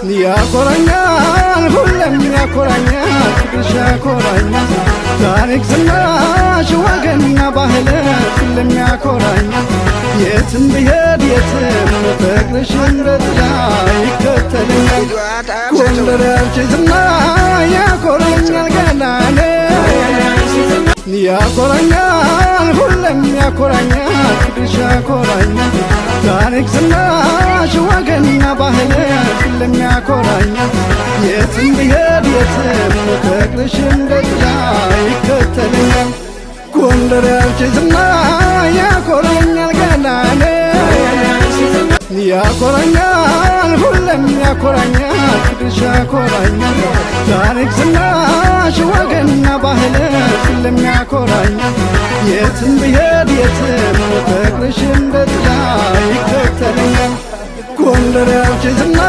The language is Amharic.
ያኮራኛል ሁሌም ያኮራኛል ፍቅርሽ ያኮራኛል ታሪክ ዝናሽ ወገንና ባህል ሁሌም ያኮራኛል የትም ብሄድ የትም ፍቅርሽ እንደ ጥላ ይከተለኛል ጎንደር ያንቺ ዝና ያኮራኛል ገናኔ ያኮራኛል ሁሌም ያኮራኛል ፍቅርሽ ያኮራኛል ታሪክ ዝናሽ ወገንና ባህል ሁሌም ያኮራኛል የትም ብሄድ የትም ፍቅርሽ እንደ ጥላ ይከተለኛል ጎንደር ያንቺ ዝና ያኮራኛል ገናኔ ያኮራኛል ሁሌም ያኮራኛል ፍቅርሽ ያኮራኛል ታሪክ ዝናሽ ወገንና ባህል ሁሌም ያኮራኛል የትም ብሄድ የትም ፍቅርሽ እንደ ጥላ ይከተለኛል ጎንደር ያንቺ ዝና